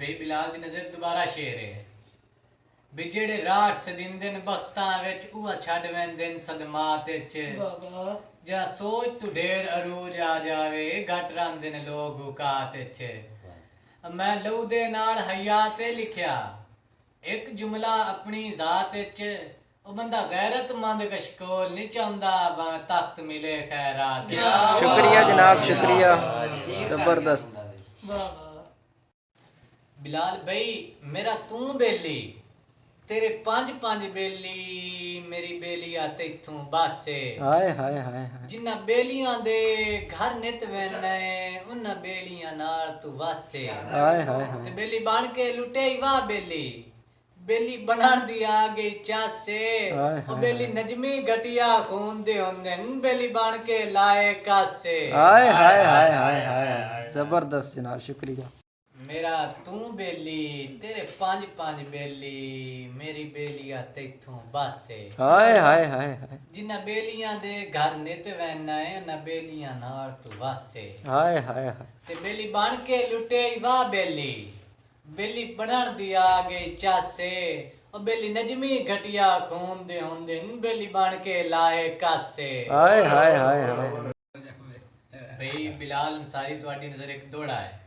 ਬਈ ਬਿਲਾਲ ਦੀ ਨਜ਼ਰ ਦੁਬਾਰਾ ਸ਼ੇਰ ਹੈ ਵੀ ਜਿਹੜੇ ਰਾਹ ਸਦਿੰਦੇ ਨੇ ਬਖਤਾਂ ਵਿੱਚ ਉਹ ਛੱਡ ਵੈਂਦੇ ਨੇ ਸਦਮਾਤ ਵਿੱਚ ਬਾਬਾ ਜਾਂ ਸੋਚ ਤੂੰ ਢੇਰ ਅਰੂਜ ਆ ਜਾਵੇ ਘਟ ਰਹਿੰਦੇ ਨੇ ਲੋਕ ਔਕਾਤ ਵਿੱਚ ਮੈਂ ਲਹੂ ਦੇ ਨਾਲ ਹਯਾ ਤੇ ਲਿਖਿਆ ਇੱਕ ਜੁਮਲਾ ਆਪਣੀ ਜ਼ਾਤ ਵਿੱਚ ਉਹ ਬੰਦਾ ਗੈਰਤਮੰਦ ਕਸ਼ਕੋਲ ਨਹੀਂ ਚਾਹੁੰਦਾ ਭਾਵੇਂ ਤਖਤ ਮਿਲੇ ਖੈਰਾਤ शुक्रिया जनाब शुक्रिया जबरदस्त ਬਾਬਾ बिलाल भाई मेरा तू बेली तेरे पंज पंज बेली मेरी बेली आते इथों बासे हाय हाय हाय हाय जिन्ना बेलियां दे घर नित वैने उन्ना बेलियां नाल तू वासे हाय हाय हाय ते बेली बन के लुटे वाह बेली बेली बनान दी आ गई चासे ओ बेली नजमी घटिया खून दे होंदे बेली बन के लाए कासे हाय हाय हाय हाय हाय जबरदस्त जनाब शुक्रिया मेरा तू बेली तेरे पांच पांच बेली मेरी बेलिया तेथों बासे हाय हाय हाय हाय जिन्ना बेलियां दे घर नित वैना है उन्ना बेलियां नाल तू वासे हाय हाय हाय ते बेली बन के लुटे वाह बेली बेली बनन दी आ गई चासे ओ बेली नजमी घटिया खून दे होंदे बेली बन के लाए कासे हाय हाय हाय हाय भाई बिलाल अंसारी तुम्हारी नजर एक दौड़ा है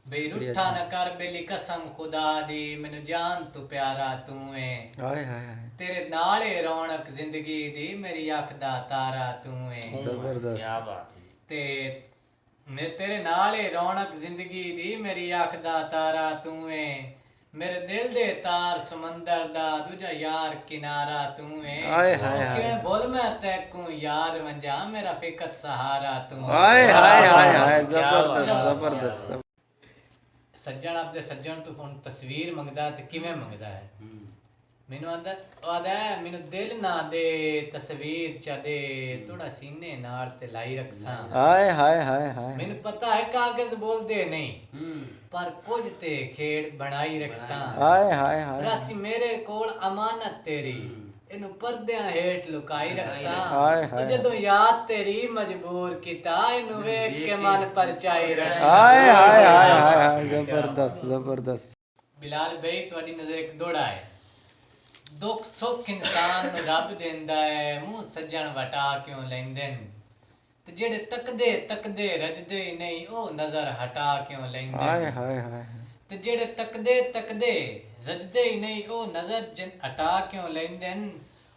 बई रूठा न कर बेली कसम खुदा दी मैनू जान तू प्यारा तू है हाय हाय हाय तेरे नाले रौनक जिंदगी दी मेरी अख दा तारा तू है जबरदस्त क्या बात है ते मैं तेरे नाले रौनक जिंदगी दी मेरी अख दा तारा तू है मेरे दिल दे तार समंदर दा दूजा यार किनारा तू है हाय हाय हाय क्यों बोल मैं तैकू यार वंजा मेरा फिकत सहारा तू हाय हाय हाय हाय जबरदस्त जबरदस्त सज्जन आपदे सज्जन तू फोन तस्वीर मंगदा ते किवें मंगदा है मैनू आदा मैनू दिल ना दे तस्वीर च दे थोड़ा सीने नाल ते लाई रखसा हाय हाय हाय हाय मैनू पता है कागज बोलदे नहीं पर कुछ ते खेड़ बनाई रखसा हाय हाय हाय रासी मेरे कोल अमानत तेरी ਇਹਨੂੰ ਪਰਦਿਆਂ ਹੇਠ ਲੁਕਾਈ ਰੱਖਸਾਂ ਜਦੋਂ ਯਾਦ ਤੇਰੀ ਮਜਬੂਰ ਕੀਤਾ ਇਹਨੂੰ ਵੇਖ ਕੇ ਮਨ ਪਰਚਾਈ ਰੱਖਸਾਂ हाय हाय हाय हाय हाय जबरदस्त जबरदस्त ਬਿਲਾਲ ਬਈ ਤੁਹਾਡੀ ਨਜ਼ਰ ਇੱਕ ਦੋੜਾ ਹੈ ਦੁੱਖ ਸੁੱਖ ਇਨਸਾਨ ਨੂੰ ਰੱਬ ਦਿੰਦਾ ਹੈ ਮੂੰਹ ਸੱਜਣ ਵਟਾ ਕਿਉਂ ਲੈਂਦੇ ਨੇ ਤੇ ਜਿਹੜੇ ਤੱਕਦੇ ਤੱਕਦੇ ਰਜਦੇ ਹੀ ਨਹੀਂ ਉਹ ਨਜ਼ਰ ਹਟਾ ਕਿਉਂ ਲੈਂਦੇ हाय ਨੇ हाय हाय ਤੇ ਜਿਹੜੇ ਤੱਕਦੇ ਤੱਕਦੇ ਰਜਦੇ ਹੀ ਨਹੀਂ ਉਹ ਨਜ਼ਰ ਹਟਾ ਕਿਉਂ ਲੈਂਦੇ ਨੇ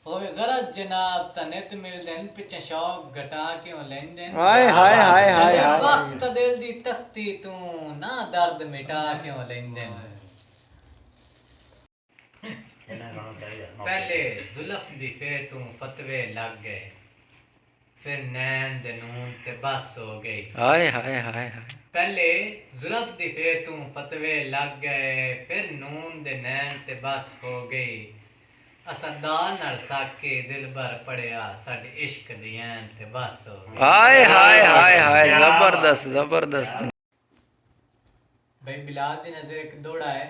ਹੋਵੇ ਗਰਜ਼ ਜਨਾਬ ਤਾਂ ਨਿਤ ਮਿਲਦੇ ਨੇ ਪਿੱਛੇ ਸ਼ੌਕ ਘਟਾ ਕਿਉਂ ਲੈਂਦੇ ਨੇ हाय हाय हाय हाय हाय ਵਕਤ ਦਿਲ ਦੀ ਤਖਤੀ ਤੂੰ ਨਾ ਦਰਦ ਮਿਟਾ ਕਿਉਂ ਲੈਂਦੇ ਨੇ ਇਹਨਾਂ ਗਾਣਾ ਚਾਹੀਦਾ पहले जुल्फ दी फे तू फतवे लग गए फिर नैन दे नून ते बस हो गई हाय हाय हाय हाय पहले जुल्फ दी फे तू फतवे लग गए फिर नून दे नैन ते बस हो गई असा दाल नाल साके दिल भर पड़िया साडे इश्क दी ऐन ते बस हो गई हाय हाय हाय हाय जबरदस्त जबरदस्त भाई बिलाल दी नजर एक दौड़ा है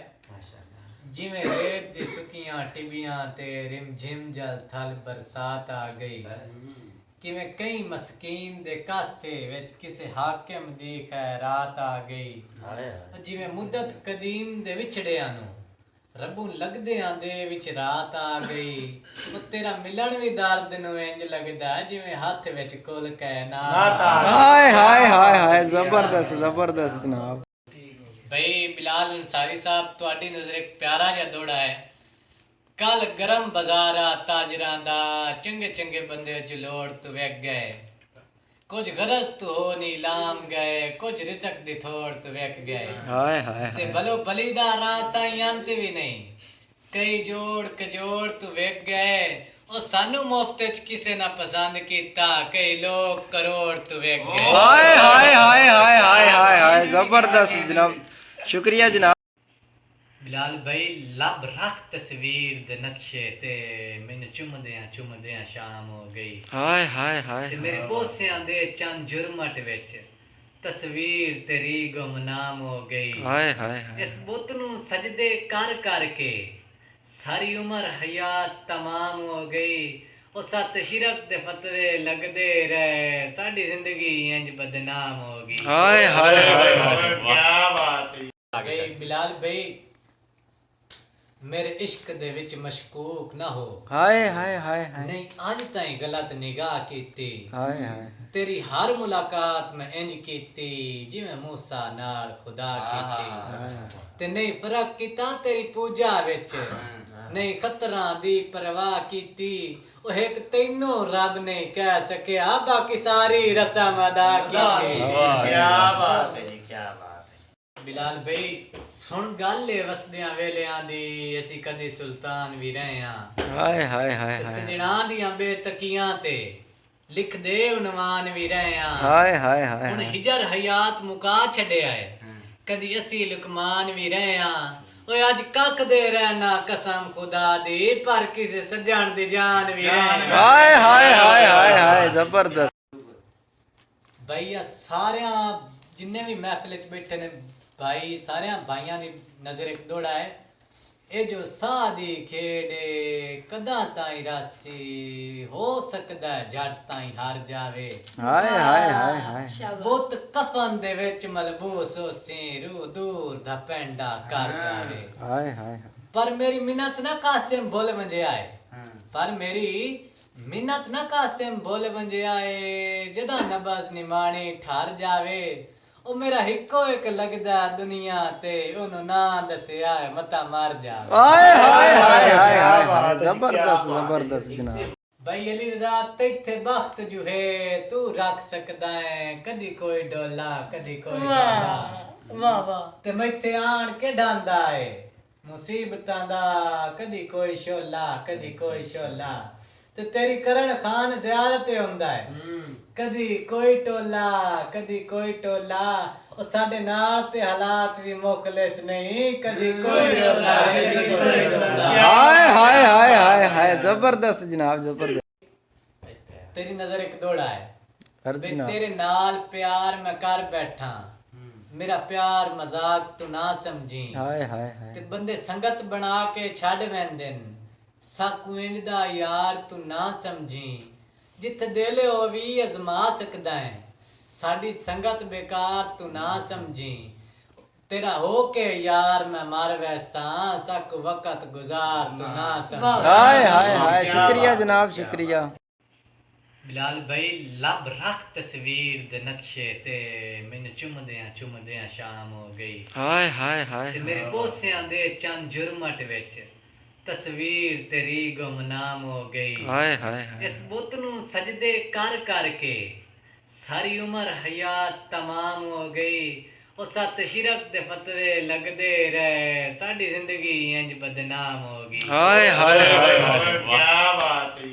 जिवें रेत दी सुकियां टिबियां ते रिम झिम जल थल बरसात आ गई किवें कई मस्कीन दे कासे विच किसे हाकिम दी खैरात आ गई जिवें मुद्दत कदीम दे विछड़ियां नूं रब्बू लगदियां दे विच रात आ गई ओ तेरा मिलन भी दर्द नूं इंज लगदा जिवें हत्थ विच कुल कायनात हाय हाय हाय हाय जबरदस्त जबरदस्त जनाब भाई बिलाल अंसारी साहब ਤੁਹਾਡੀ ਨਜ਼ਰ ਇੱਕ ਪਿਆਰਾ ਜਿਹਾ ਦੋੜਾ ਹੈ ਕੱਲ ਗਰਮ ਬਾਜ਼ਾਰਾ ਤਾਜਰਾਂ ਦਾ ਚੰਗੇ ਚੰਗੇ ਬੰਦੇ ਚ ਲੋੜ ਤੂੰ ਵੇਖ ਗਏ ਕੁਝ ਗਰਜ਼ ਤੂੰ ਹੋ ਨੀਲਾਮ ਗਏ ਕੁਝ ਰਿਜ਼ਕ ਦੀ ਥੋੜ ਤੂੰ ਵੇਖ ਗਏ हाय हाय ਤੇ हाय ਬਲੋ ਬਲੀ ਦਾ ਰਾਹ ਸਾਈਂ ਅੰਤ ਵੀ ਨਹੀਂ ਕਈ ਜੋੜ ਕਜੋੜ ਤੂੰ ਵੇਖ ਗਏ ਉਹ ਸਾਨੂੰ ਮੁਫਤ ਚ ਕਿਸੇ ਨਾ ਪਸੰਦ ਕੀਤਾ ਕਈ ਲੋਕ ਕਰੋੜ ਤੂੰ ਵੇਖ ਗਏ हाय हाय हाय हाय हाय हाय हाय जबरदस्त जनाब शुक्रिया जनाब बिलाल भाई लब रख तस्वीर दे नक्शे ते मैनू चुमदियां शाम हो गई हाय हाय हाय ते मेरे बोसियां दे चंद जुर्मट विच तस्वीर तेरी गुमनाम हो गई हाय हाय हाय इस बुत नू सजदे कर कर के सारी उम्र हयात तमाम हो गई ओ सत शिरक दे फतवे लगदे रहे साडी जिंदगी इंज बदनाम हो गई हाय हाय हाय हाय क्या बात है। ਬਈ ਬਿਲਾਲ ਬਈ ਮੇਰੇ ਇਸ਼ਕ ਦੇ ਵਿੱਚ ਮਸ਼ਕੂਕ ਨਾ ਹੋ ਹਾਏ ਹਾਏ ਹਾਏ ਹਾਏ ਨਹੀਂ ਅੱਜ ਤਾਈਂ ਗਲਤ ਨਿਗਾਹ ਕੀਤੀ ਹਾਏ ਹਾਏ ਤੇਰੀ ਹਰ ਮੁਲਾਕਾਤ ਮੈਂ ਇੰਜ ਕੀਤੀ ਜਿਵੇਂ ਮੂਸਾ ਨਾਲ ਖੁਦਾ ਕੀਤੀ ਤੇ ਨਹੀਂ ਫਰਕ ਕੀਤਾ ਤੇਰੀ ਪੂਜਾ ਵਿੱਚ ਨਹੀਂ ਖਤਰਾਂ ਦੀ ਪਰਵਾਹ ਕੀਤੀ ਉਹ ਇੱਕ ਤੈਨੂੰ ਰੱਬ ਨੇ ਕਹਿ ਸਕਿਆ ਬਾਕੀ ਸਾਰੀ ਰਸਮ ਅਦਾ ਕੀਤੀ क्या बात है जी क्या बात है ਬਿਲਾਲ ਬਈ ਸੁਣ ਗੱਲ ਏ ਵਸਦਿਆਂ ਵੇਲਿਆਂ ਦੀ ਅਸੀਂ ਕਦੀ ਸੁਲਤਾਨ ਵੀ ਰਹੇ ਆਂ ਹਾਏ ਹਾਏ ਹਾਏ ਹਾਏ ਸਜਣਾ ਦੀਆਂ ਬੇਤਕੀਆਂ ਤੇ ਲਿਖਦੇ ਉਨਵਾਨ ਵੀ ਰਹੇ ਆਂ ਹਾਏ ਹਾਏ ਹਾਏ ਹੁਣ ਹਿਜਰ ਹਯਾਤ ਮੁਕਾ ਛੱਡਿਆ ਏ ਕਦੀ ਅਸੀਂ ਲੁਕਮਾਨ ਵੀ ਰਹੇ ਆਂ ਓਏ ਅੱਜ ਕੱਖ ਦੇ ਰਹਿਣਾ ਕਸਮ ਖੁਦਾ ਦੀ ਪਰ ਕਿਸੇ ਸੱਜਣ ਦੀ ਜਾਨ ਵੀ ਰਹੇ ਆਂ ਹਾਏ ਹਾਏ ਹਾਏ ਹਾਏ ਹਾਏ ਜ਼ਬਰਦਸਤ ਭਾਈਆ ਸਾਰਿਆਂ ਜਿੰਨੇ ਵੀ ਮਹਿਫਿਲ ਵਿੱਚ ਬੈਠੇ ਨੇ ਭਾਈ ਸਾਰਿਆਂ ਭਾਈਆਂ ਦੀ ਨਜ਼ਰ ਇੱਕ ਦੌੜਾ ਹੈ ਇਹ ਜੋ ਸਾਹ ਦੀ ਖੇਡ ਏ, ਕਦਾਂ ਤਾਈਂ ਰਾਸੀ ਹੋ ਸਕਦਾ ਹੈ ਜੱਟ ਤਾਈਂ ਹਾਰ ਜਾਵੇ ਹਾਏ ਹਾਏ ਹਾਏ ਹਾਏ ਬੁੱਤ ਕਫਨ ਦੇ ਵਿੱਚ ਮਲਬੂਸ ਹੋਸੀ ਰੂਹ ਦੂਰ ਦਾ ਪੈਂਡਾ ਕਰ ਜਾਵੇ ਹਾਏ ਹਾਏ ਪਰ ਮੇਰੀ ਮਿੰਨਤ ਨਾ ਕਾਸਿਮ ਬੋਲ ਵੰਜਿਆਏ ਪਰ ਮੇਰੀ ਮਿੰਨਤ ਨਾ ਕਾਸਿਮ ਬੋਲ ਵੰਜਿਆਏ ਜਦਾ ਨਬਜ਼ ਨਿਮਾਣੀ ਠਰ ਜਾਵੇ ਉਹ ਮੇਰਾ ਇੱਕੋ ਇੱਕ ਲੱਗਦਾ ਦੁਨੀਆ ਤੇ ਉਹਨੂੰ ਨਾ ਦੱਸਿਆ ਹੈ ਮਤਾ ਮਰ ਜਾਵੇ ਹਾਏ ਹਾਏ ਹਾਏ ਹਾਏ ਹਾਏ ਜ਼ਬਰਦਸਤ ਜ਼ਬਰਦਸਤ ਜਨਾਬ ਬਈ ਅਲੀ ਰਜ਼ਾ ਤੇਥੇ ਬਖਤ ਜੋ ਹੈ ਤੂੰ ਰੱਖ ਸਕਦਾ ਹੈ ਕਦੀ ਕੋਈ ਡੋਲਾ ਕਦੀ ਕੋਈ ਡੋਲਾ ਵਾਹ ਵਾਹ ਤੇ ਮੈਥੇ ਆਣ ਕੇ ਡਾਂਦਾ ਏ ਮੁਸੀਬਤਾਂ ਦਾ ਕਦੀ ਕੋਈ ਸ਼ੋਲਾ ਕਦੀ ਕੋਈ ਸ਼ੋਲਾ ਤੇ ਤੇਰੀ ਕਰਨ ਖਾਨ ਜ਼ਿਆਰਤ ਹੁੰਦਾ ਹੈ ਕਦੀ ਕੋਈ ਟੋਲਾ ਕਦੀ ਕੋਈ ਟੋਲਾ ਉਹ ਸਾਡੇ ਨਾਲ ਤੇ ਹਾਲਾਤ ਵੀ ਮੁਖਲਿਸ ਨਹੀਂ ਕਦੀ ਕੋਈ ਟੋਲਾ ਕਦੀ ਕੋਈ ਟੋਲਾ ਹਾਏ ਹਾਏ ਹਾਏ ਹਾਏ ਹਾਏ ਜ਼ਬਰਦਸਤ ਜਨਾਬ ਜ਼ਬਰਦਸਤ ਤੇਰੀ ਨਜ਼ਰ ਇੱਕ ਦੌੜਾ ਹੈ ਹਰ ਵੇ ਜਨਾਬ ਤੇਰੇ ਨਾਲ ਪਿਆਰ ਮੈਂ ਕਰ ਬੈਠਾ ਮੇਰਾ ਪਿਆਰ ਮਜ਼ਾਕ ਤੂੰ ਨਾ ਸਮਝੀ ਹਾਏ ਹਾਏ ਹਾਏ ਤੇ ਬੰਦੇ ਸੰਗਤ ਬਣਾ ਕੇ ਛੱਡ ਵੈਂਦੇ ਨੇ ਸਾਕੂ ਇੰਜ ਦਾ ਯਾਰ ਤੂੰ ਨਾ ਸਮਝੀ ਜਿੱਥੇ ਦਿਲ ਉਹ ਵੀ ਅਜ਼ਮਾ ਸਕਦਾ ਹੈ ਸਾਡੀ ਸੰਗਤ ਬੇਕਾਰ ਤੂੰ ਨਾ ਸਮਝੀ ਤੇਰਾ ਹੋ ਕੇ ਯਾਰ ਮੈਂ ਮਰ ਵੈਸਾ ਸਕ ਵਕਤ ਗੁਜ਼ਾਰ ਤੂੰ ਨਾ ਸਮਝੀ ਹਾਏ ਹਾਏ ਹਾਏ ਸ਼ੁਕਰੀਆ ਜਨਾਬ ਸ਼ੁਕਰੀਆ ਬਿਲਾਲ ਭਾਈ ਲੱਭ ਰੱਖ ਤਸਵੀਰ ਦੇ ਨਕਸ਼ੇ ਤੇ ਮੈਨੂੰ ਚੁੰਮਦਿਆਂ ਸ਼ਾਮ ਹੋ ਗਈ ਹਾਏ ਹਾਏ ਹਾਏ ਤੇ ਮੇਰੇ ਬੋਸਿਆਂ ਦੇ ਚੰਨ ਜੁਰਮਟ ਵਿੱਚ ਤਸਵੀਰ ਤੇਰੀ ਗੁਮਨਾਮ ਹੋ ਗਈ ਹਾਏ ਹਾਏ ਹਾਏ ਇਸ ਬੁੱਤ ਨੂੰ ਸਜਦੇ ਕਰ ਕਰਕੇ ਸਾਰੀ ਉਮਰ ਹਯਾਤ ਤਮਾਮ ਹੋ ਗਈ ਉਹ ਸਤ ਸ਼ਿਰਕ ਦੇ ਫਤਵੇ ਲੱਗਦੇ ਰਹੇ ਸਾਡੀ ਜ਼ਿੰਦਗੀ ਇੰਜ ਬਦਨਾਮ ਹੋ ਗਈ ਹਾਏ ਹਾਏ ਹਾਏ ਹਾਏ